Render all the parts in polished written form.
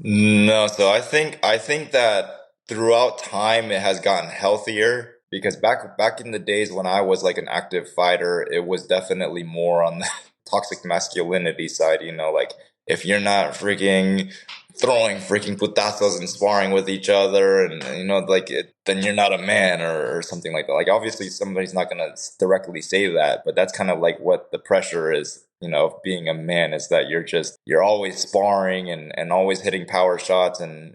No, so I think that throughout time it has gotten healthier because back in the days when I was like an active fighter, it was definitely more on the toxic masculinity side, like if you're not freaking throwing freaking putazos and sparring with each other and like then you're not a man or something like that. Like obviously somebody's not gonna directly say that, but that's kind of like what the pressure is, of being a man is that you're always sparring and always hitting power shots and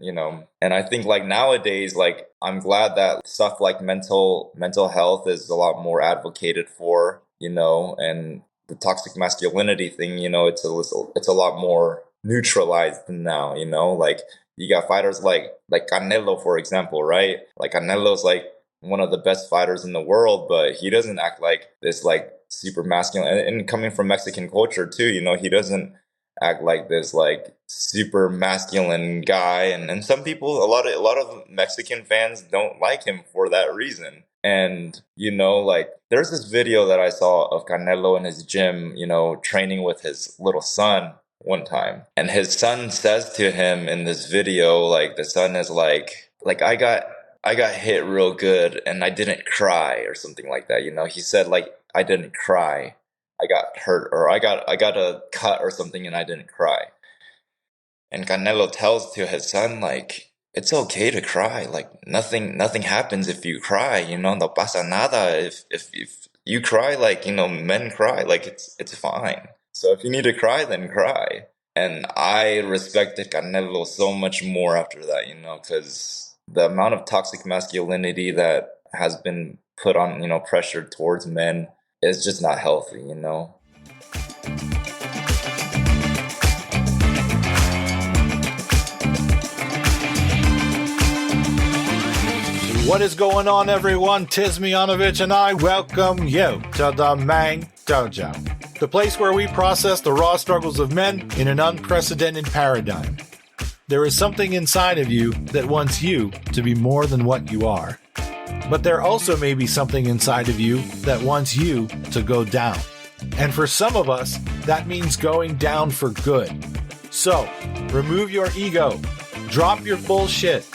I think like nowadays like I'm glad that stuff like mental health is a lot more advocated for, and the toxic masculinity thing, it's a lot more neutralized now, like you got fighters like Canelo, for example, right? Like Canelo's like one of the best fighters in the world, but he doesn't act like this like super masculine. And coming from Mexican culture too, he doesn't act like this like super masculine guy. And some people, a lot of Mexican fans don't like him for that reason. And like there's this video that I saw of Canelo in his gym, training with his little son one time. And his son says to him in this video, like the son is like I got hit real good and I didn't cry or something like that. He said like I didn't cry. I got hurt or I got a cut or something and I didn't cry. And Canelo tells to his son like it's okay to cry. Like nothing happens if you cry, no pasa nada. If you cry, like, men cry, like it's fine. So if you need to cry, then cry. And I respected Canelo so much more after that, because the amount of toxic masculinity that has been put on, pressure towards men is just not healthy. What is going on, everyone? Tis Miyanovich, and I welcome you to the Mang Dojo, the place where we process the raw struggles of men in an unprecedented paradigm. There is something inside of you that wants you to be more than what you are. But there also may be something inside of you that wants you to go down. And for some of us, that means going down for good. So, remove your ego, drop your bullshit,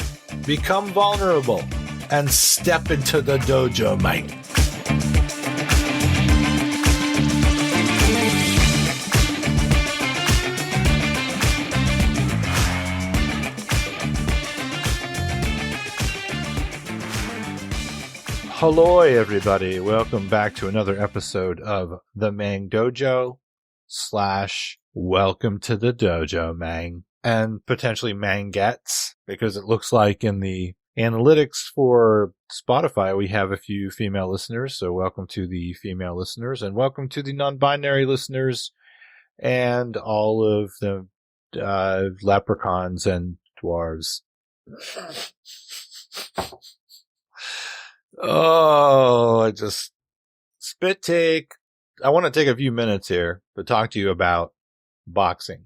become vulnerable, and step into the dojo, mate. Hello, everybody. Welcome back to another episode of the Mang Dojo / Welcome to the Dojo, Mang. And potentially Mangettes, because it looks like in the analytics for Spotify, we have a few female listeners. So welcome to the female listeners and welcome to the non-binary listeners and all of the leprechauns and dwarves. Oh, I just spit take. I want to take a few minutes here to talk to you about boxing,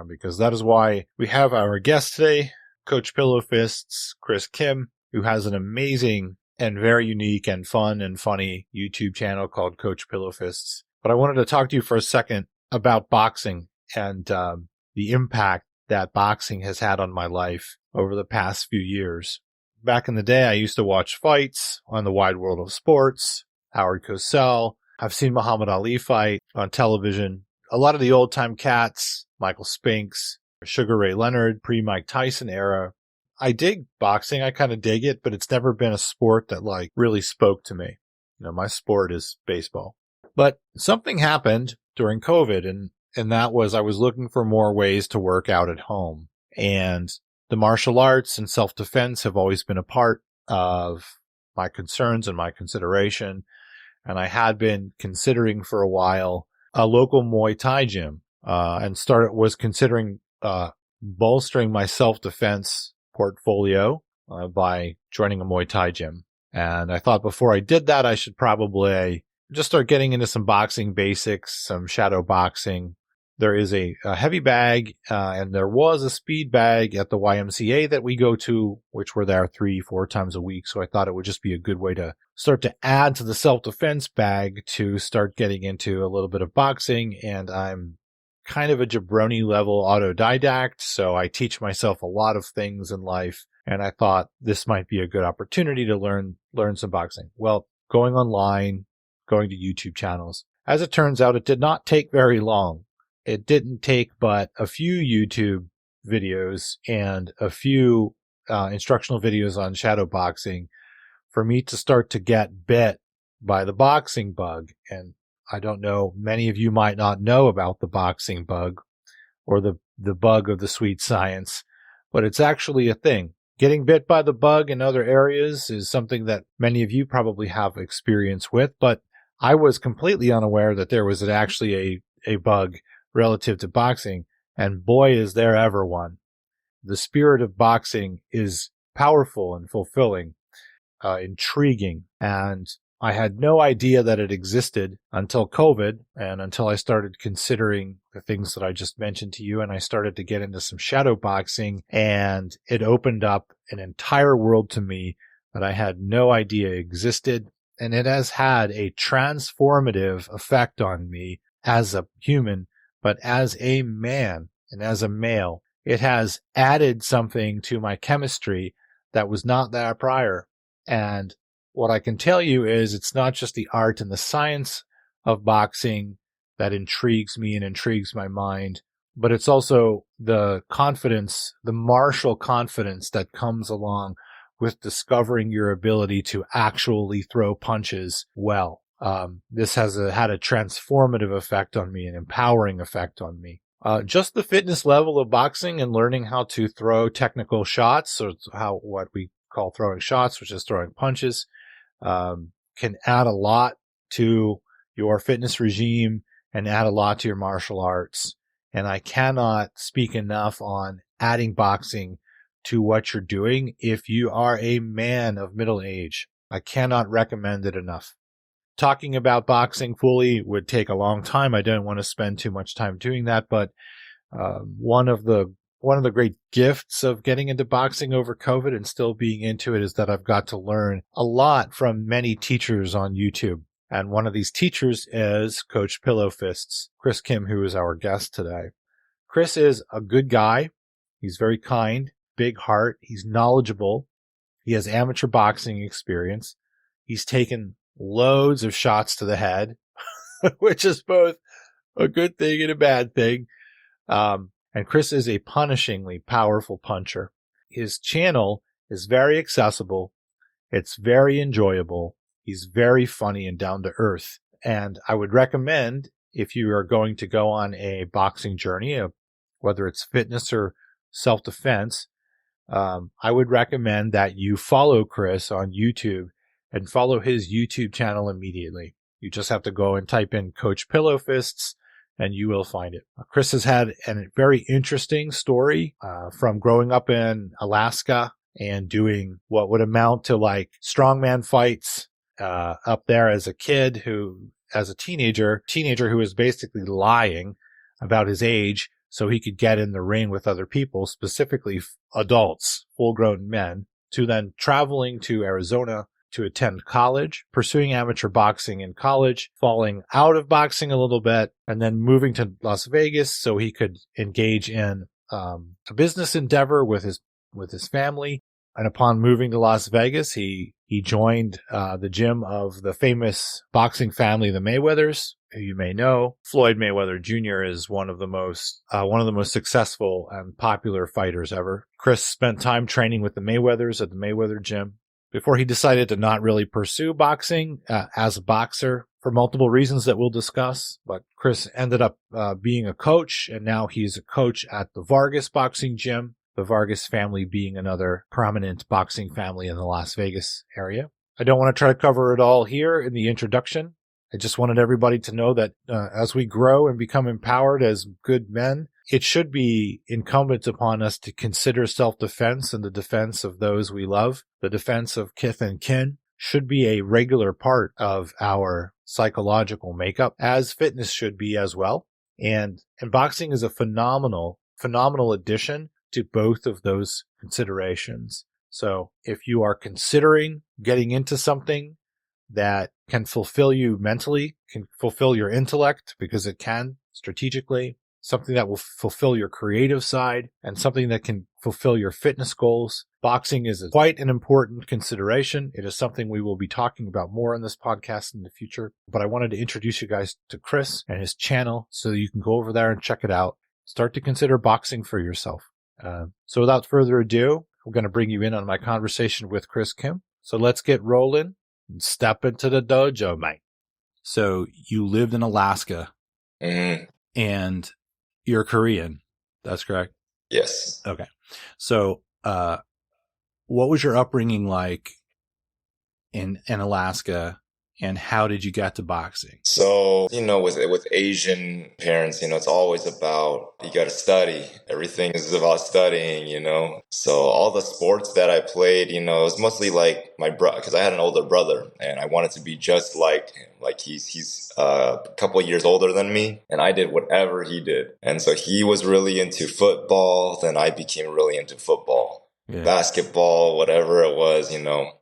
because that is why we have our guest today, Coach Pillowfists, Chris Kim, who has an amazing and very unique and fun and funny YouTube channel called Coach Pillowfists. But I wanted to talk to you for a second about boxing and the impact that boxing has had on my life over the past few years. Back in the day, I used to watch fights on the Wide World of Sports, Howard Cosell. I've seen Muhammad Ali fight on television. A lot of the old-time cats, Michael Spinks, Sugar Ray Leonard, pre-Mike Tyson era. I dig boxing. I kind of dig it, but it's never been a sport that like really spoke to me. My sport is baseball. But something happened during COVID, and that was I was looking for more ways to work out at home. And the martial arts and self-defense have always been a part of my concerns and my consideration. And I had been considering for a while a local Muay Thai gym, and was considering bolstering my self-defense portfolio by joining a Muay Thai gym. And I thought before I did that, I should probably just start getting into some boxing basics, some shadow boxing. There is a heavy bag, and there was a speed bag at the YMCA that we go to, which we're there 3-4 times a week. So I thought it would just be a good way to start to add to the self-defense bag to start getting into a little bit of boxing. And I'm kind of a jabroni level autodidact, so I teach myself a lot of things in life, and I thought this might be a good opportunity to learn some boxing. Well, going online, going to YouTube channels. As it turns out, it did not take very long. It didn't take but a few YouTube videos and a few instructional videos on shadow boxing for me to start to get bit by the boxing bug. And I don't know, many of you might not know about the boxing bug or the bug of the sweet science, but it's actually a thing. Getting bit by the bug in other areas is something that many of you probably have experience with, but I was completely unaware that there was actually a bug relative to boxing, and boy, is there ever one. The spirit of boxing is powerful and fulfilling, intriguing, and I had no idea that it existed until COVID and until I started considering the things that I just mentioned to you, and I started to get into some shadow boxing, and it opened up an entire world to me that I had no idea existed, and it has had a transformative effect on me as a human. But as a man and as a male, it has added something to my chemistry that was not there prior. And what I can tell you is it's not just the art and the science of boxing that intrigues me and intrigues my mind, but it's also the confidence, the martial confidence that comes along with discovering your ability to actually throw punches well. This has had a transformative effect on me, an empowering effect on me. Just the fitness level of boxing and learning how to throw technical shots, or what we call throwing shots, which is throwing punches, can add a lot to your fitness regime and add a lot to your martial arts. And I cannot speak enough on adding boxing to what you're doing if you are a man of middle age. I cannot recommend it enough. Talking about boxing fully would take a long time. I don't want to spend too much time doing that, but one of the great gifts of getting into boxing over COVID and still being into it is that I've got to learn a lot from many teachers on YouTube. And one of these teachers is Coach Pillow Fists, Chris Kim, who is our guest today. Chris is a good guy. He's very kind, big heart. He's knowledgeable. He has amateur boxing experience. He's taken loads of shots to the head, which is both a good thing and a bad thing. And Chris is a punishingly powerful puncher. His channel is very accessible. It's very enjoyable. He's very funny and down to earth. And I would recommend, if you are going to go on a boxing journey, whether it's fitness or self-defense, I would recommend that you follow Chris on YouTube and follow his YouTube channel immediately. You just have to go and type in Coach Pillow Fists and you will find it. Chris has had a very interesting story from growing up in Alaska and doing what would amount to like strongman fights up there as a kid as a teenager who was basically lying about his age so he could get in the ring with other people, specifically adults, full-grown men, to then traveling to Arizona to attend college, pursuing amateur boxing in college, falling out of boxing a little bit, and then moving to Las Vegas so he could engage in a business endeavor with his family. And upon moving to Las Vegas, he joined the gym of the famous boxing family, the Mayweathers, who you may know. Floyd Mayweather Jr. is one of the most successful and popular fighters ever. Chris spent time training with the Mayweathers at the Mayweather gym before he decided to not really pursue boxing as a boxer for multiple reasons that we'll discuss. But Chris ended up being a coach, and now he's a coach at the Vargas boxing gym, the Vargas family being another prominent boxing family in the Las Vegas area. I don't want to try to cover it all here in the introduction. I just wanted everybody to know that as we grow and become empowered as good men, it should be incumbent upon us to consider self-defense and the defense of those we love. The defense of kith and kin should be a regular part of our psychological makeup, as fitness should be as well. And boxing is a phenomenal addition to both of those considerations. So if you are considering getting into something that can fulfill you mentally, can fulfill your intellect, because it can strategically, something that will fulfill your creative side, and something that can fulfill your fitness goals. Boxing is quite an important consideration. It is something we will be talking about more in this podcast in the future. But I wanted to introduce you guys to Chris and his channel so you can go over there and check it out. Start to consider boxing for yourself. So without further ado, I'm going to bring you in on my conversation with Chris Kim. So let's get rolling and step into the dojo, mate. So you lived in Alaska, and you're Korean. That's correct? Yes. Okay. So, what was your upbringing like in Alaska, and how did you get to boxing? So, with Asian parents, it's always about, you got to study. Everything is about studying, So all the sports that I played, it was mostly like my brother, because I had an older brother and I wanted to be just like him. Like he's a couple of years older than me, and I did whatever he did. And so he was really into football. Then I became really into football. Yeah. Basketball, whatever it was,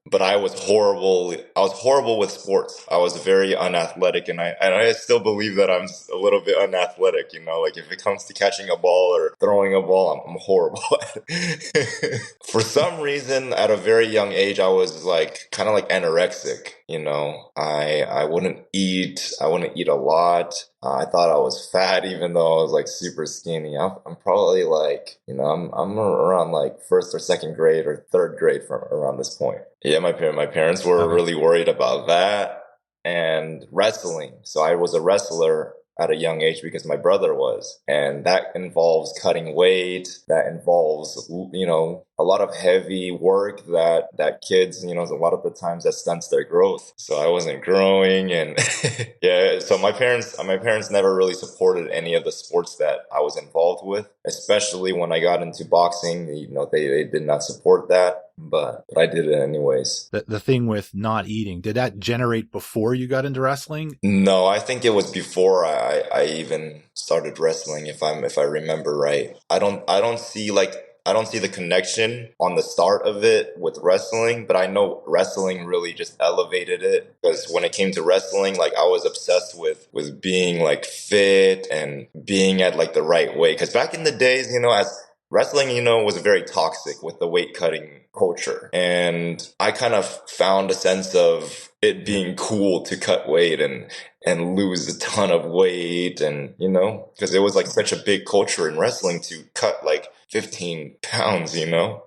But I was horrible. I was horrible with sports. I was very unathletic, and I still believe that I'm a little bit unathletic, Like if it comes to catching a ball or throwing a ball, I'm horrible at it. For some reason, at a very young age, I was like kind of like anorexic, I wouldn't eat. I wouldn't eat a lot. I thought I was fat, even though I was like super skinny. I'm probably like, I'm around like first or second grade or third grade from around this point. Yeah, my parents were really worried about that and wrestling. So I was a wrestler at a young age because my brother was. And that involves cutting weight. That involves, a lot of heavy work that kids, a lot of the times that stunts their growth. So I wasn't growing, and yeah. So my parents never really supported any of the sports that I was involved with, especially when I got into boxing. They did not support that. But I did it anyways. The thing with not eating, did that generate before you got into wrestling? No, I think it was before I even started wrestling, if I remember right. I don't see the connection on the start of it with wrestling, but I know wrestling really just elevated it, because when it came to wrestling, like I was obsessed with being like fit and being at like the right weight. Because back in the days, as wrestling, was very toxic with the weight cutting culture. And I kind of found a sense of it being cool to cut weight and lose a ton of weight. And, because it was like such a big culture in wrestling to cut like 15 pounds,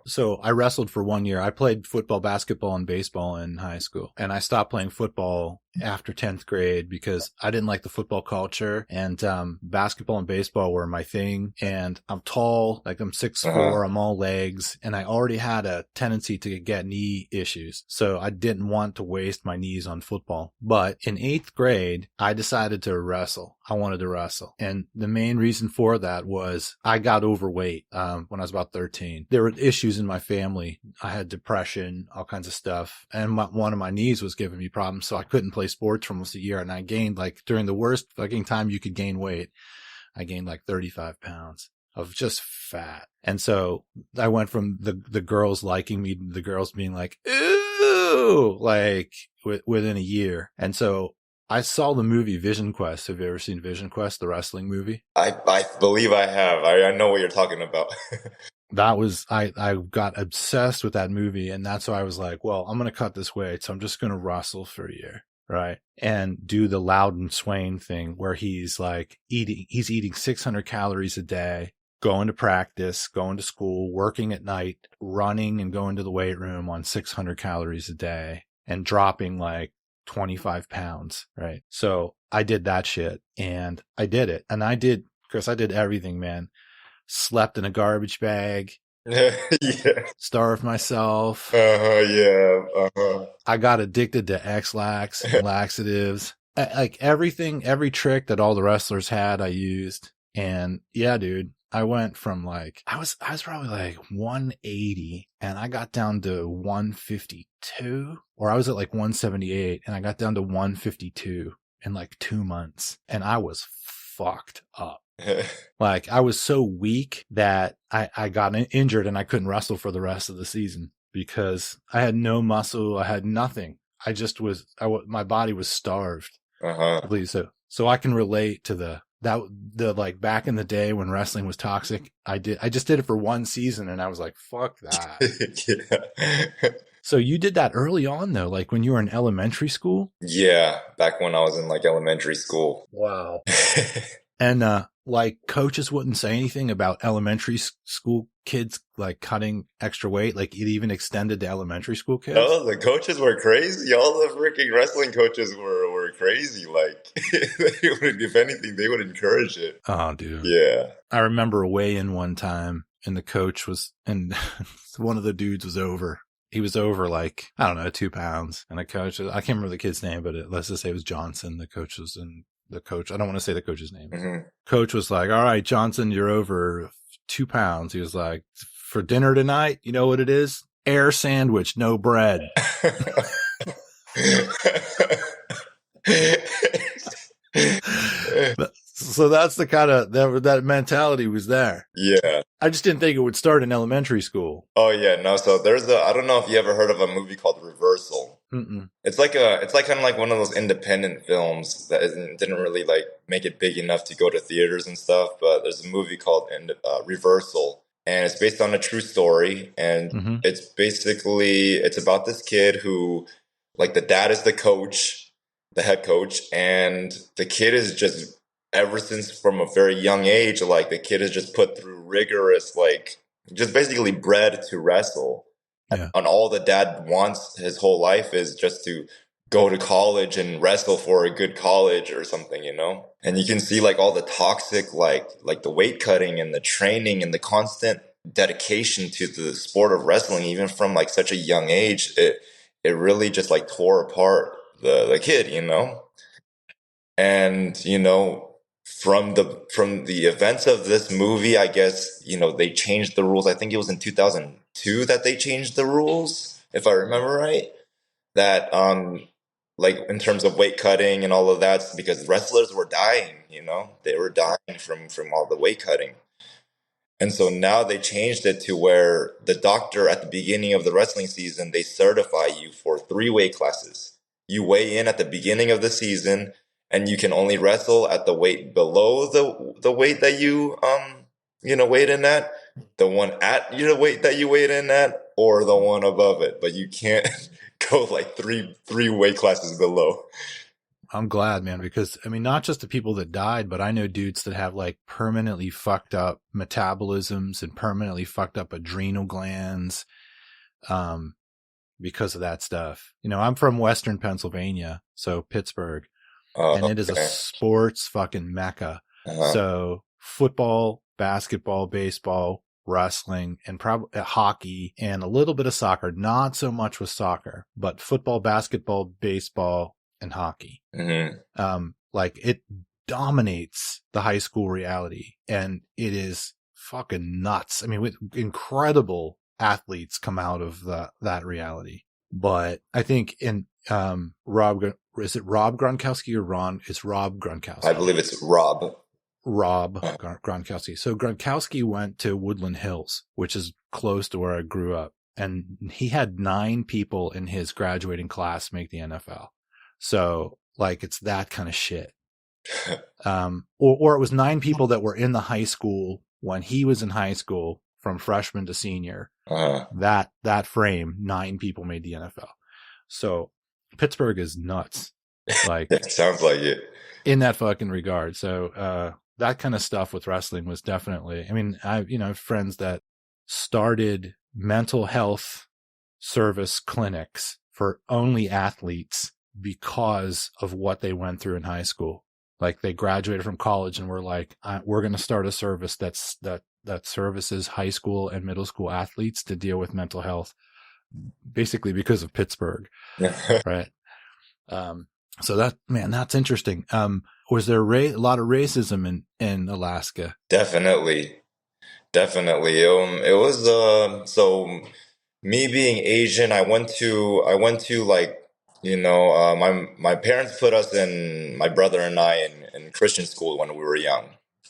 So I wrestled for 1 year. I played football, basketball, and baseball in high school. And I stopped playing football after 10th grade because I didn't like the football culture, and basketball and baseball were my thing. And I'm tall, like I'm 6'4", I'm all legs, and I already had a tendency to get knee issues. So I didn't want to waste my knees on football. But in 8th grade, I decided to wrestle. I wanted to wrestle. And the main reason for that was I got overweight when I was about 13. There were issues in my family. I had depression, all kinds of stuff. And one of my knees was giving me problems, so I couldn't play sports for almost a year. And I gained, like, during the worst fucking time you could gain weight, I gained like 35 pounds of just fat. And so I went from the girls liking me, the girls being like, ooh, like within a year. And so I saw the movie Vision Quest. Have you ever seen Vision Quest, the wrestling movie? I believe I have. I know what you're talking about. That was, I got obsessed with that movie. And that's why I was like, well, I'm going to cut this weight. So I'm just going to wrestle for a year. Right. And do the Loudon Swain thing where he's eating 600 calories a day, going to practice, going to school, working at night, running and going to the weight room on 600 calories a day and dropping like 25 pounds. Right. So I did that shit, and I did it. And Chris, I did everything, man. Slept in a garbage bag. Yeah. Starved myself. Yeah. I got addicted to X-Lax, laxatives. Like everything, every trick that all the wrestlers had, I used. And yeah, dude, I went from like, I was probably like 180, and I got down to 152, or I was at like 178 and I got down to 152 in like 2 months, and I was fucked up. Like I was so weak that I got injured and I couldn't wrestle for the rest of the season because I had no muscle. I had nothing. I just was, my body was starved. I believe so. So I can relate to the like back in the day when wrestling was toxic, I just did it for one season and I was like, fuck that. Yeah. So you did that early on though, like when you were in elementary school? Yeah, back when I was in like elementary school. Wow. And like coaches wouldn't say anything about elementary school kids like cutting extra weight. Like it even extended to elementary school kids. Oh, the coaches were crazy. All the freaking wrestling coaches were crazy. Like, if anything, they would encourage it. Oh, dude. Yeah. I remember a weigh-in one time, and the coach was, and one of the dudes was over. He was over like, I don't know, 2 pounds. And the coach, I can't remember the kid's name, but let's just say it was Johnson. The coach was in. The coach, I don't want to say the coach's name. Mm-hmm. Coach was like, all right, Johnson, you're over 2 pounds. He was like, for dinner tonight, you know what it is? Air sandwich, no bread. So that's the kind of, that mentality was there. Yeah. I just didn't think it would start in elementary school. Oh yeah, no. So I don't know if you ever heard of a movie called Reversal. Mm-mm. It's like kind of like one of those independent films that didn't really like make it big enough to go to theaters and stuff. But there's a movie called Reversal, and it's based on a true story. And it's about this kid who, like, the dad is the coach, the head coach, and the kid is just, ever since from a very young age, like the kid is just put through rigorous, like, just basically bred to wrestle. Yeah. And all the dad wants his whole life is just to go to college and wrestle for a good college or something, you know? And you can see like all the toxic, like the weight cutting and the training and the constant dedication to the sport of wrestling, even from like such a young age. It really just like tore apart the kid, you know? And, you know, from the events of this movie, I guess, you know, they changed the rules. I think it was in 2002 that they changed the rules, if I remember right. That like in terms of weight cutting and all of that, because wrestlers were dying, you know, they were dying from all the weight cutting. And so now they changed it to where the doctor at the beginning of the wrestling season, they certify you for 3 weight classes. You weigh in at the beginning of the season, and you can only wrestle at the weight below the weight that you weighed in at, the one at your weight that you weighed in at, or the one above it. But you can't go like three weight classes below. I'm glad, man, because I mean, not just the people that died, but I know dudes that have like permanently fucked up metabolisms and permanently fucked up adrenal glands, because of that stuff. You know, I'm from Western Pennsylvania, so Pittsburgh. And it is a sports fucking mecca. So football, basketball, baseball, wrestling, and probably hockey, and a little bit of soccer. Not so much with soccer, but football, basketball, baseball, and hockey. Mm-hmm. Like it dominates the high school reality, and it is fucking nuts. I mean, with incredible athletes come out of that reality. But I think in is it Rob Gronkowski or Ron? It's Rob Gronkowski. I believe it's Rob. Gronkowski. So Gronkowski went to Woodland Hills, which is close to where I grew up. And he had 9 people in his graduating class make the NFL. So like, it's that kind of shit. Or it was 9 people that were in the high school when he was in high school from freshman to senior. That frame, 9 people made the NFL. So Pittsburgh is nuts. Like, it sounds like it in that fucking regard. So, that kind of stuff with wrestling was definitely, I mean, I have friends that started mental health service clinics for only athletes because of what they went through in high school. Like they graduated from college and were like, we're going to start a service that services high school and middle school athletes to deal with mental health, basically because of Pittsburgh. Right. So that's interesting. Was there a lot of racism in Alaska? Definitely. It was, so me being Asian, I went to like, you know, my parents put us my brother and I in Christian school when we were young,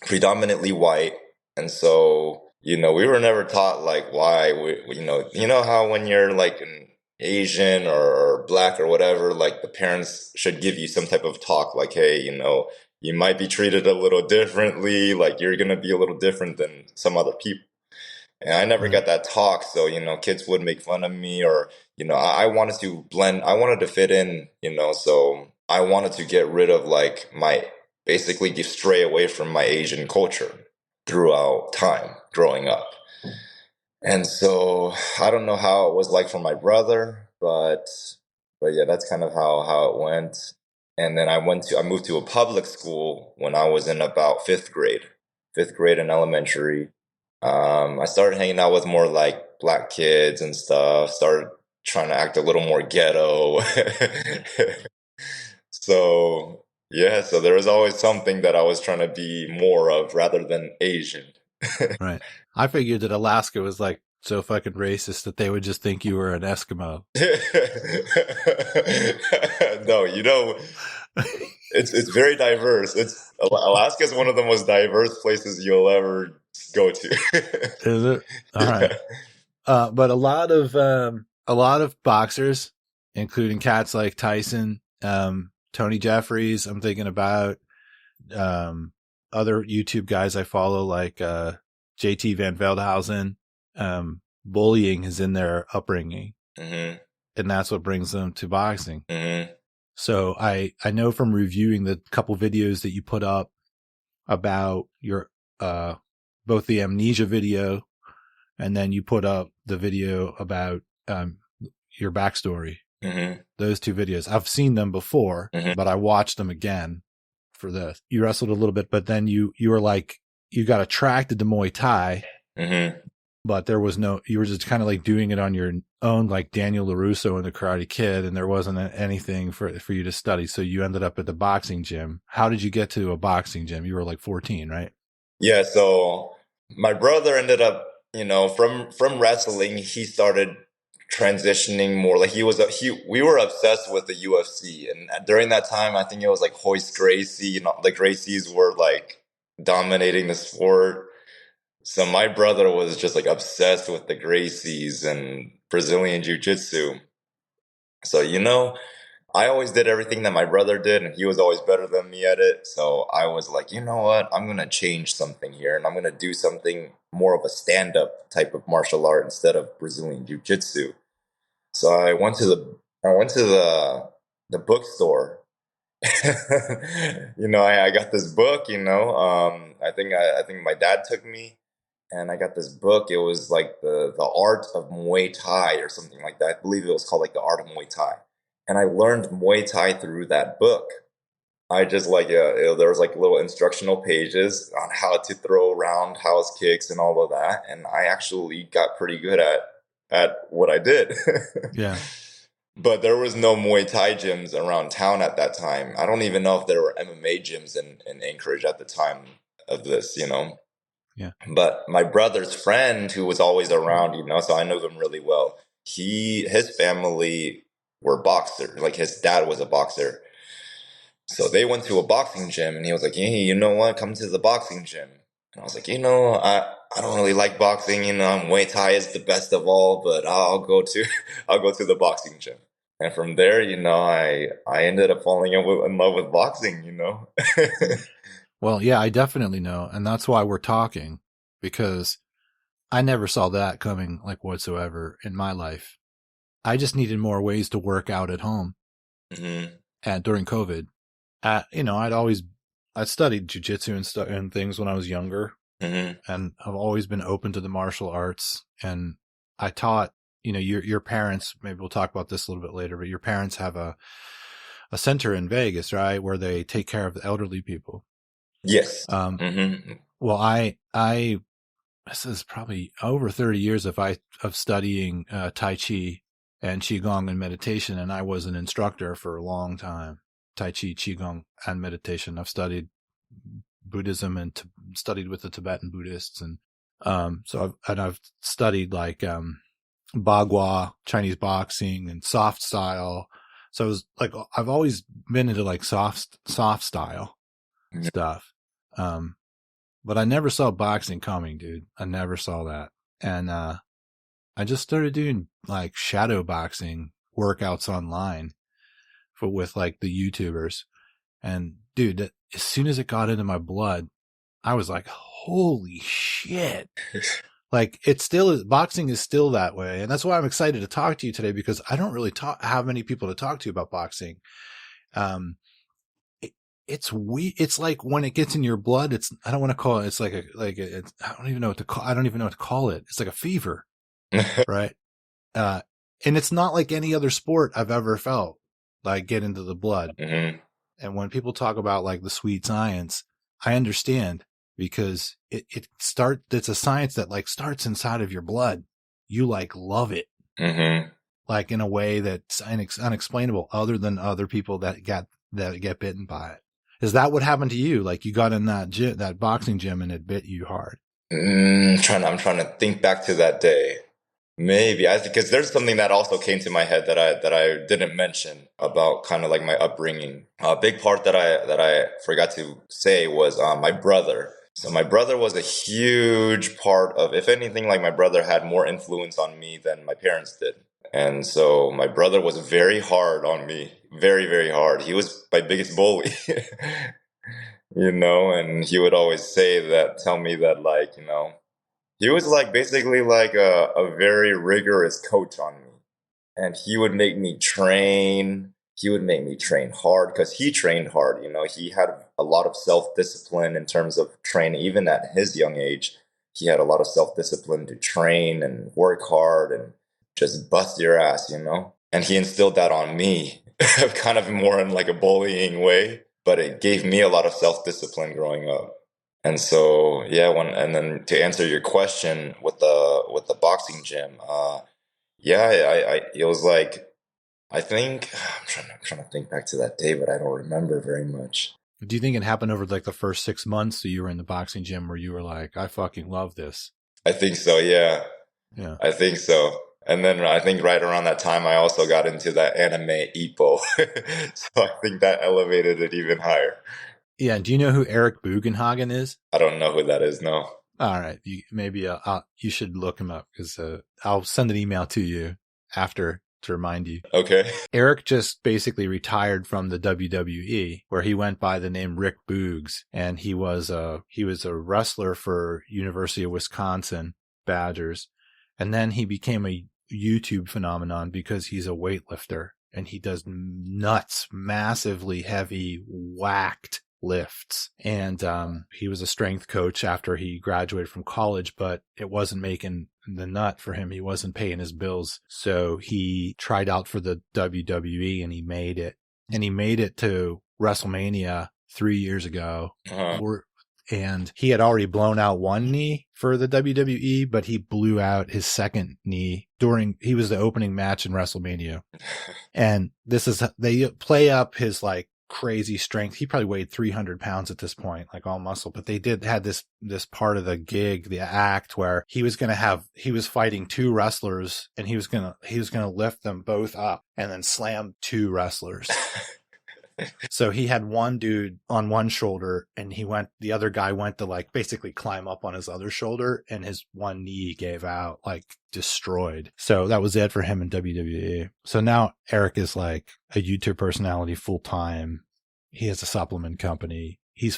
predominantly white. And so, you know, we were never taught like why you know how when you're like an Asian or black or whatever, like the parents should give you some type of talk like, hey, you know, you might be treated a little differently. Like you're going to be a little different than some other people. And I never Right. got that talk. So, kids would make fun of me or, I wanted to blend, I wanted to fit in, so I wanted to get rid of like basically just stray away from my Asian culture throughout time growing up. And so I don't know how it was like for my brother, but yeah, that's kind of how it went. And then I moved to a public school when I was in about fifth grade in elementary. I started hanging out with more like black kids and stuff, started trying to act a little more ghetto. So yeah, so there was always something that I was trying to be more of rather than Asian. Right. I figured that Alaska was like so fucking racist that they would just think you were an Eskimo. No, it's very diverse. Alaska is one of the most diverse places you'll ever go to. Is it? All right. But a lot of boxers, including cats like Tyson, Tony Jeffries, I'm thinking about, other YouTube guys I follow like, JT Van Veldhausen, bullying is in their upbringing, Mm-hmm. and that's what brings them to boxing. Mm-hmm. So I know from reviewing the couple videos that you put up about your, both the amnesia video, and then you put up the video about, your backstory. Mm-hmm. Those two videos, I've seen them before, Mm-hmm. but I watched them again for this. You wrestled a little bit, but then you were like, you got attracted to Muay Thai, Mm-hmm. but you were just kind of like doing it on your own, like Daniel LaRusso and the Karate Kid, and there wasn't anything for you to study. So you ended up at the boxing gym. How did you get to a boxing gym? You were like 14, right? Yeah, so my brother ended up, from wrestling, he started transitioning more. Like we were obsessed with the UFC, and during that time, I think it was like Hoist Gracie. The Gracies were like dominating the sport. So my brother was just like obsessed with the Gracies and Brazilian Jiu-Jitsu. So I always did everything that my brother did, and he was always better than me at it. So I was like, you know what? I'm going to change something here, and I'm going to do something more of a stand-up type of martial art instead of Brazilian Jiu-Jitsu. So I went to the bookstore. I got this book. I think my dad took me, and I got this book. It was like the art of Muay Thai or something like that. I believe it was called like the art of Muay Thai, and I learned Muay Thai through that book. I just like there was like little instructional pages on how to throw roundhouse kicks and all of that, and I actually got pretty good at what I did. Yeah. But there was no Muay Thai gyms around town at that time. I don't even know if there were MMA gyms in Anchorage at the time of this. Yeah. But my brother's friend, who was always around, so I know them really well. His family were boxers. Like his dad was a boxer. So they went to a boxing gym, and he was like, "Hey, you know what? Come to the boxing gym." And I was like, I don't really like boxing. Muay Thai is the best of all, but I'll go to I'll go to the boxing gym. And from there, I ended up falling in love with boxing. Well, yeah, I definitely know. And that's why we're talking, because I never saw that coming like whatsoever in my life. I just needed more ways to work out at home. Mm-hmm. And during COVID, I studied jujitsu and things when I was younger, Mm-hmm. and I've always been open to the martial arts. And I taught, your parents, maybe we'll talk about this a little bit later, but your parents have a center in Vegas, right? Where they take care of the elderly people. Yes. Mm-hmm. Well, this is probably over 30 years of studying Tai Chi and Qigong and meditation. And I was an instructor for a long time. Tai Chi, Qigong, and meditation. I've studied Buddhism and studied with the Tibetan Buddhists. And, I've studied like, Bagua, Chinese boxing, and soft style. So it was like, I've always been into like soft style stuff. But I never saw boxing coming, dude. I never saw that. And, I just started doing like shadow boxing workouts online with like the YouTubers. And dude, as soon as it got into my blood, I was like, holy shit. Like, it still is, boxing is still that way. And that's why I'm excited to talk to you today, because I don't really have many people to talk to about boxing. It's weird. It's like when it gets in your blood, I don't want to call it, I don't even know what to call it. It's like a fever, right? And it's not like any other sport I've ever felt, like get into the blood. Mm-hmm. And when people talk about like the sweet science, I understand, because it's a science that like starts inside of your blood. You like love it, Mm-hmm. like in a way that's unexplainable, other than other people that get bitten by it. Is that what happened to you? Like, you got in that boxing gym and it bit you hard? I'm trying to think back to that day. Maybe because there's something that also came to my head that I didn't mention about kind of like my upbringing. A big part that I forgot to say was my brother. So my brother was a huge part of, if anything, like my brother had more influence on me than my parents did. And so my brother was very hard on me, very, very hard. He was my biggest bully, and he would always tell me that, like, he was like basically like a very rigorous coach on me. And he would make me train. He would make me train hard because he trained hard. He had a lot of self-discipline in terms of training. Even at his young age, he had a lot of self-discipline to train and work hard and just bust your ass. And he instilled that on me, kind of more in like a bullying way, but it gave me a lot of self-discipline growing up. And so, yeah, and then to answer your question with the boxing gym, yeah, it was like, I think I'm trying to think back to that day, but I don't remember very much. Do you think it happened over like the first 6 months that you were in the boxing gym where you were like, I fucking love this? I think so, yeah. Yeah. I think so. And then I think right around that time, I also got into that anime Ippo. So I think that elevated it even higher. Yeah. Do you know who Eric Bugenhagen is? I don't know who that is, no. All right. You should look him up, because I'll send an email to you after to remind you. Okay. Eric just basically retired from the WWE, where he went by the name Rick Boogs, and he was a wrestler for University of Wisconsin Badgers, and then he became a YouTube phenomenon because he's a weightlifter and he does massively heavy, whacked lifts. And he was a strength coach after he graduated from college, but it wasn't making the nut for him. He wasn't paying his bills. So he tried out for the WWE and he made it. And he made it to WrestleMania 3 years ago. Uh-huh. And he had already blown out one knee for the WWE, but he blew out his second knee he was the opening match in WrestleMania. And they play up his like crazy strength. He probably weighed 300 pounds at this point, like all muscle, but they had this part of the gig, the act, where he was fighting two wrestlers and he was going to lift them both up and then slam two wrestlers. So he had one dude on one shoulder and the other guy went to like basically climb up on his other shoulder, and his one knee gave out, like destroyed. So that was it for him in WWE. So now Eric is like a YouTube personality full time. He has a supplement company. He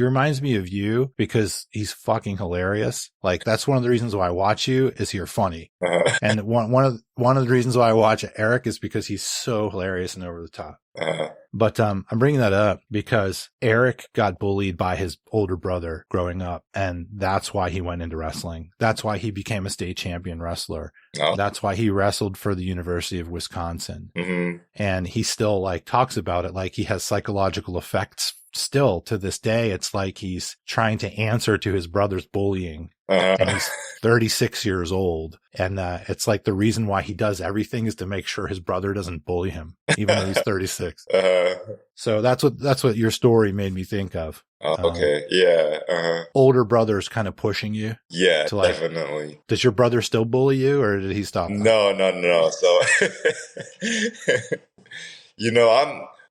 reminds me of you because he's fucking hilarious. Like, that's one of the reasons why I watch you, is you're funny. Uh-huh. And one of the reasons why I watch Eric is because he's so hilarious and over the top. Uh-huh. But I'm bringing that up because Eric got bullied by his older brother growing up, and that's why he went into wrestling. That's why he became a state champion wrestler. Oh. That's why he wrestled for the University of Wisconsin. Mm-hmm. And he still like talks about it like he has psychological effects still to this day. It's like he's trying to answer to his brother's bullying. Uh-huh. And he's 36 years old. And it's like the reason why he does everything is to make sure his brother doesn't bully him, even though he's 36. Uh-huh. So that's what your story made me think of. Oh, okay. Yeah. Uh-huh. Older brother's kind of pushing you. Yeah, to like, definitely. Does your brother still bully you, or did he stop? No. So,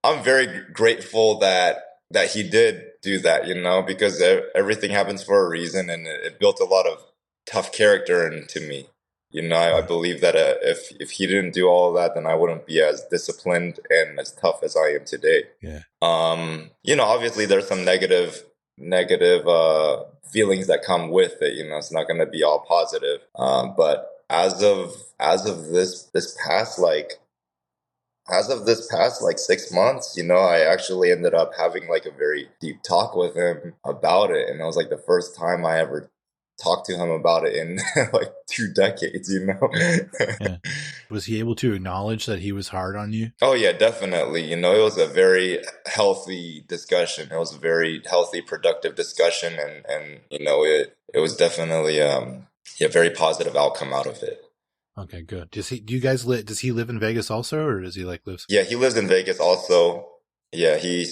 I'm very grateful that he did do that, because everything happens for a reason, and it built a lot of tough character into me, I believe that if he didn't do all of that, then I wouldn't be as disciplined and as tough as I am today. Yeah. Obviously there's some negative feelings that come with it. It's not going to be all positive. But as of this past like 6 months, I actually ended up having like a very deep talk with him about it, and it was like the first time I ever talked to him about it in like 2 decades. Yeah. Was he able to acknowledge that he was hard on you? Oh yeah, definitely. It was a very healthy discussion. It was a very healthy, productive discussion, and it was definitely a very positive outcome out of it. Okay, good. Does he live in Vegas also, or does he live? Yeah, he lives in Vegas also. Yeah, he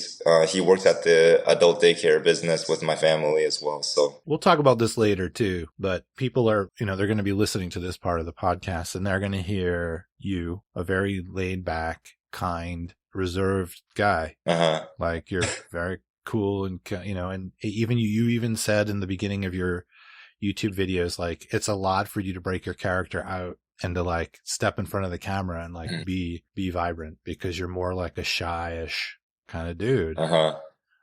works at the adult daycare business with my family as well. So we'll talk about this later too, but people are, they're going to be listening to this part of the podcast and they're going to hear you, a very laid back, kind, reserved guy. Uh-huh. Like you're very cool and, and even you even said in the beginning of your YouTube videos, like it's a lot for you to break your character out and to step in front of the camera and be vibrant because you're more like a shy-ish kind of dude. Uh-huh.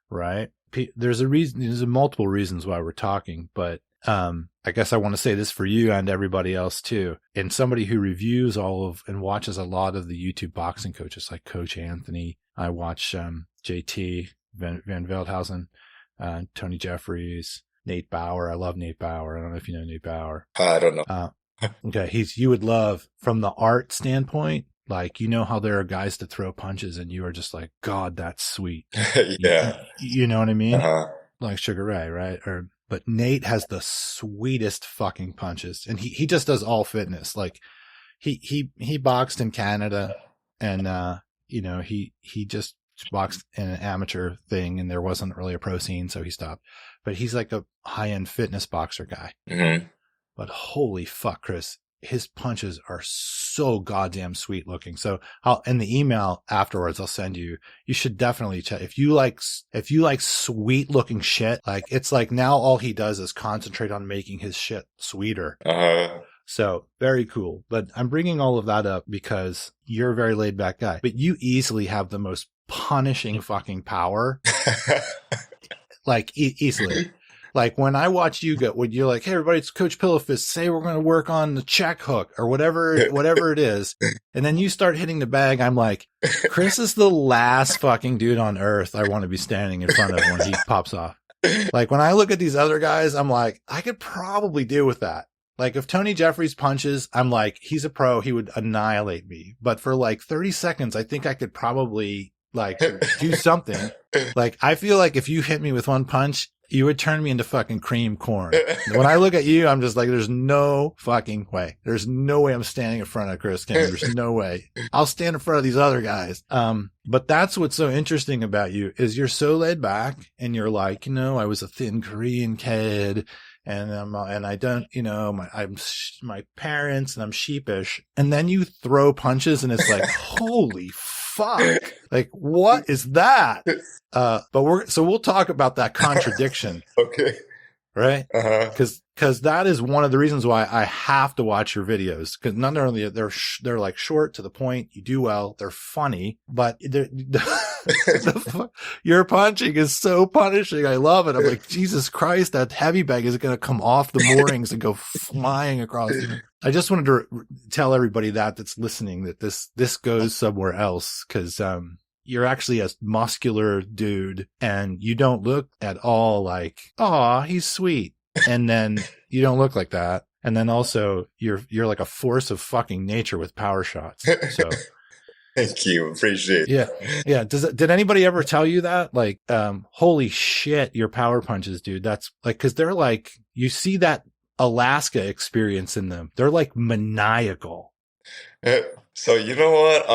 Right? There's multiple reasons why we're talking, but I guess I want to say this for you and everybody else too. And somebody who reviews and watches a lot of the YouTube boxing coaches like Coach Anthony. I watch JT, Van Veldhuizen, Tony Jeffries, Nate Bauer. I love Nate Bauer. I don't know if you know Nate Bauer. I don't know. Okay. You would love from the art standpoint, how there are guys to throw punches and you are just like, God, that's sweet. Yeah. You know what I mean? Uh-huh. Like Sugar Ray, right? But Nate has the sweetest fucking punches and he just does all fitness. Like he boxed in Canada and, he just boxed in an amateur thing and there wasn't really a pro scene. So he stopped, but he's like a high end fitness boxer guy. Mm-hmm. But holy fuck, Chris, his punches are so goddamn sweet looking. So in the email afterwards, I'll send you should definitely check. If you like sweet looking shit, it's like now all he does is concentrate on making his shit sweeter. Uh-huh. So very cool. But I'm bringing all of that up because you're a very laid back guy, but you easily have the most punishing fucking power. Easily. Like when I watch you go, when you're like, hey, everybody, it's Coach Pillowfist. Say we're going to work on the check hook or whatever it is. And then you start hitting the bag. I'm like, Chris is the last fucking dude on earth I want to be standing in front of when he pops off. Like when I look at these other guys, I'm like, I could probably deal with that. Like if Tony Jeffries punches, I'm like, he's a pro. He would annihilate me. But for 30 seconds, I think I could probably do something. I feel like if you hit me with one punch, you would turn me into fucking cream corn. When I look at you, I'm just like, there's no fucking way. There's no way I'm standing in front of Chris King. There's no way. I'll stand in front of these other guys. But that's what's so interesting about you is you're so laid back and you're like, I was a thin Korean kid and I don't, I'm my parents and I'm sheepish. And then you throw punches and it's like, holy fuck. What is that? But we'll talk about that contradiction. Okay. Right? Uh-huh. Cause that is one of the reasons why I have to watch your videos. Cause not only they're short to the point, you do well, they're funny, but your punching is so punishing. I love it. I'm like, Jesus Christ, that heavy bag is going to come off the moorings and go flying across. I just wanted to tell everybody that's listening that this goes somewhere else. Cause, you're actually a muscular dude and you don't look at all like, oh, he's sweet. And then you don't look like that. And then also you're like a force of fucking nature with power shots. So thank you. Appreciate it. Yeah. Did anybody ever tell you that? Holy shit, your power punches, dude. That's cause they're you see that Alaska experience in them. They're maniacal. So you know what?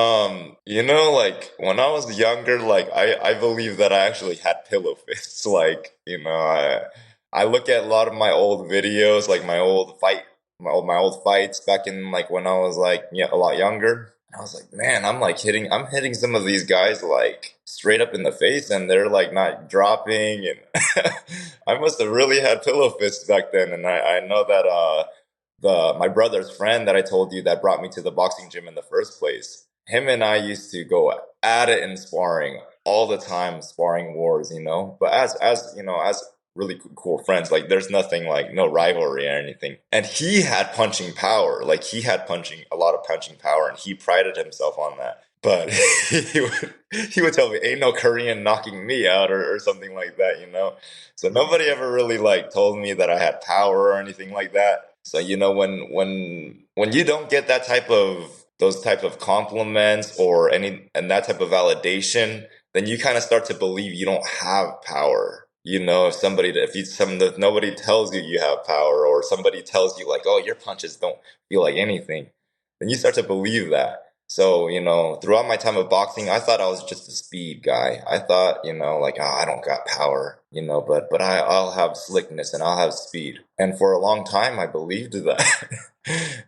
When I was younger, I believe that I actually had pillow fists. I look at a lot of my old videos, my old fights back in when I was a lot younger. I was like, man, I'm hitting some of these guys straight up in the face, and they're not dropping. And I must have really had pillow fists back then. And I know that my brother's friend that I told you that brought me to the boxing gym in the first place. Him and I used to go at it in sparring all the time, sparring wars, you know. But as you know, as really cool friends, like there's nothing like no rivalry or anything. And he had punching power, like he had a lot of punching power, and he prided himself on that. But he would tell me, "Ain't no Korean knocking me out," or something like that, you know. So nobody ever really like told me that I had power or anything like that. So you know, when you don't get that type of those type of compliments or any and that type of validation, then you kind of start to believe you don't have power. You know, if nobody tells you you have power, or somebody tells you like, oh, your punches don't feel like anything, then you start to believe that. So, you know, throughout my time of boxing, I thought I was just a speed guy. I thought, you know, like, oh, I don't got power, you know, but I'll have slickness and I'll have speed. And for a long time, I believed that.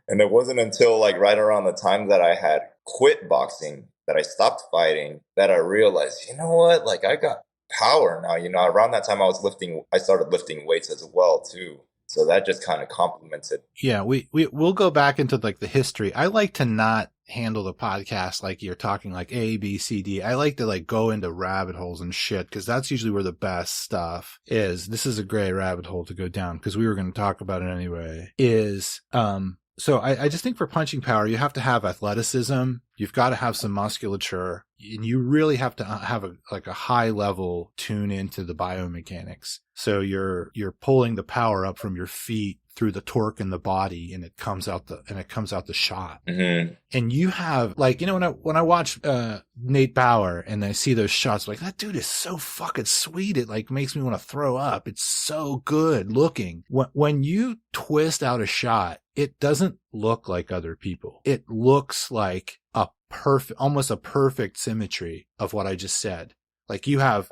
And it wasn't until like right around the time that I had quit boxing, that I stopped fighting, that I realized, you know what, like I got power now. You know, around that time I started lifting weights as well too. So that just kind of complemented. Yeah, we'll go back into like the history. I like to not handle the podcast like you're talking like A, B, C, D. I like to like go into rabbit holes and shit, because that's usually where the best stuff is. This is a great rabbit hole to go down, because we were going to talk about it anyway. So I just think for punching power, you have to have athleticism. You've got to have some musculature, and you really have to have a high level tune into the biomechanics. So you're pulling the power up from your feet through the torque in the body, and it comes out the shot. Mm-hmm. And you have like, you know, when I watch Nate Bauer and I see those shots, like that dude is so fucking sweet. It like makes me want to throw up. It's so good looking. When you twist out a shot, it doesn't look like other people. It looks like almost a perfect symmetry of what I just said. Like you have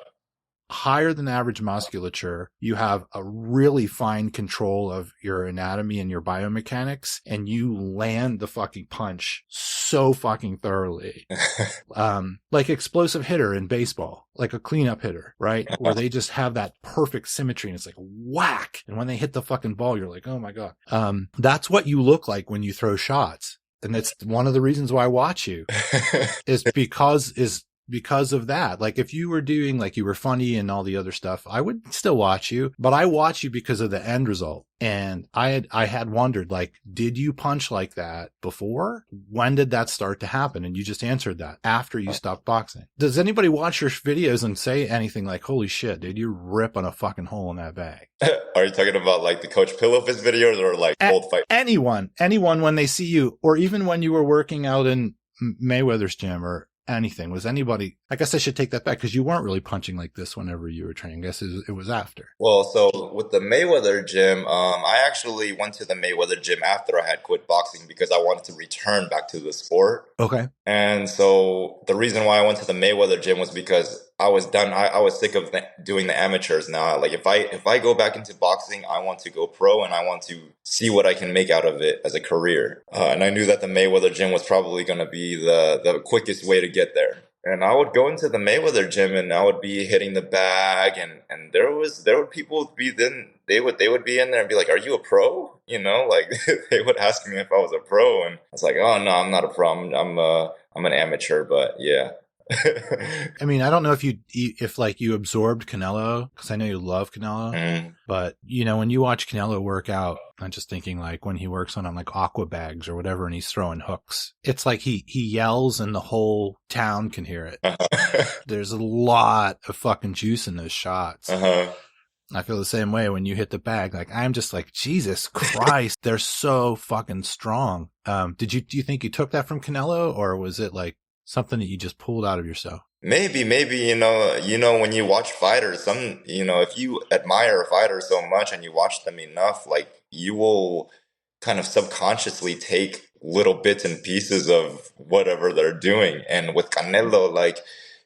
higher than average musculature, you have a really fine control of your anatomy and your biomechanics, and you land the fucking punch so fucking thoroughly. Like explosive hitter in baseball, like a cleanup hitter, right? Where they just have that perfect symmetry and it's like whack. And when they hit the fucking ball, you're like, oh my God. That's what you look like when you throw shots. And that's one of the reasons why I watch you is because of that. Like if you were doing like you were funny and all the other stuff, I would still watch you, but I watch you because of the end result. And I had wondered, like, did you punch like that before? When did that start to happen? And you just answered that after you stopped boxing. Does anybody watch your videos and say anything like, holy shit, dude, you're ripping a fucking hole in that bag? Are you talking about like the Coach Pillowfist videos or like old fight? Anyone when they see you, or even when you were working out in Mayweather's gym or anything, was anybody, I guess I should take that back, because you weren't really punching like this whenever you were training. I guess it was after. Well, so with the Mayweather gym, I actually went to the Mayweather gym after I had quit boxing because I wanted to return back to the sport. Okay. And so the reason why I went to the Mayweather gym was because I was done. I was sick of doing the amateurs now. Like if I go back into boxing, I want to go pro and I want to see what I can make out of it as a career. And I knew that the Mayweather gym was probably going to be the quickest way to get there. And I would go into the Mayweather gym and I would be hitting the bag, and there would people be then they would be in there and be like, "Are you a pro?" You know, like they would ask me if I was a pro, and I was like, "Oh no, I'm not a pro. I'm an amateur." But yeah. I mean, I don't know if like you absorbed Canelo, because I know you love Canelo, but you know, when you watch Canelo work out, I'm just thinking like when he works on like aqua bags or whatever and he's throwing hooks, it's like he yells and the whole town can hear it. There's a lot of fucking juice in those shots. I feel the same way when you hit the bag. Like I'm just like, Jesus Christ, they're so fucking strong. Do you think you took that from Canelo, or was it like something that you just pulled out of yourself? Maybe, you know, when you watch fighters, if you admire a fighter so much and you watch them enough, like you will kind of subconsciously take little bits and pieces of whatever they're doing. And with Canelo, like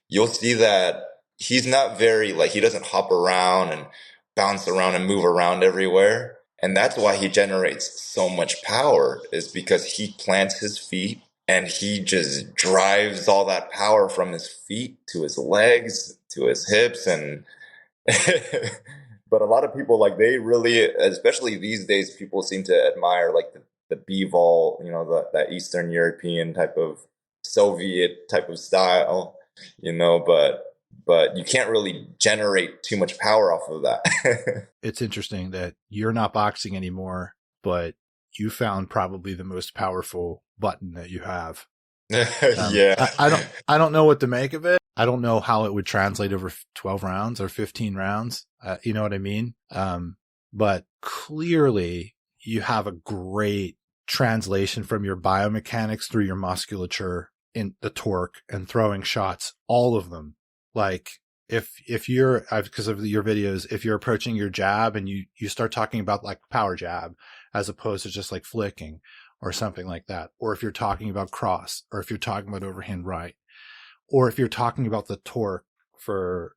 you'll see that he's not very, like he doesn't hop around and bounce around and move around everywhere. And that's why he generates so much power, is because he plants his feet and he just drives all that power from his feet to his legs, to his hips. And, but a lot of people, like they really, especially these days, people seem to admire like b-ball, that Eastern European type of Soviet type of style, but you can't really generate too much power off of that. It's interesting that you're not boxing anymore, but you found probably the most powerful button that you have. Yeah. I don't know what to make of it. I don't know how it would translate over 12 rounds or 15 rounds. You know what I mean? But clearly you have a great translation from your biomechanics through your musculature in the torque and throwing shots, all of them. Like if you're, because of your videos, if you're approaching your jab and you start talking about like power jab as opposed to just like flicking or something like that, or if you're talking about cross, or if you're talking about overhand right, or if you're talking about the torque for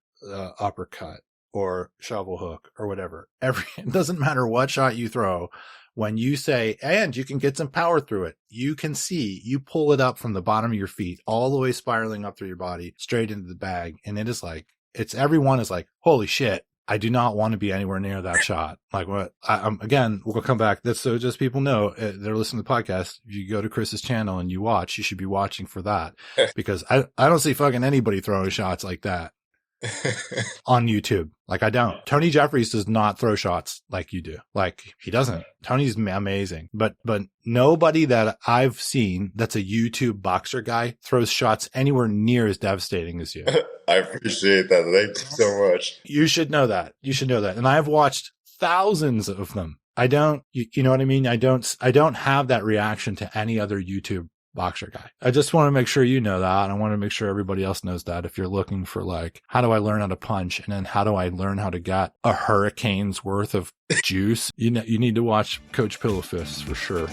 uppercut or shovel hook or whatever, it doesn't matter what shot you throw. When you say, and you can get some power through it, you can see, you pull it up from the bottom of your feet, all the way spiraling up through your body, straight into the bag. And it is like, everyone is like, holy shit, I do not want to be anywhere near that shot. Like what, again, we'll come back. That's so just people know they're listening to the podcast. If you go to Chris's channel and you watch, you should be watching for that, because I don't see fucking anybody throwing shots like that on YouTube. Like I don't. Tony Jeffries does not throw shots like you do. Like he doesn't. Tony's amazing, but nobody that I've seen that's a YouTube boxer guy throws shots anywhere near as devastating as you. I appreciate that. Thank you so much. You should know that. And I've watched thousands of them. I don't, you know what I mean? I don't have that reaction to any other YouTube boxer guy. I just want to make sure you know that. I want to make sure everybody else knows that. If you're looking for like, how do I learn how to punch? And then how do I learn how to get a hurricane's worth of juice? You need to watch Coach Pillowfist for sure.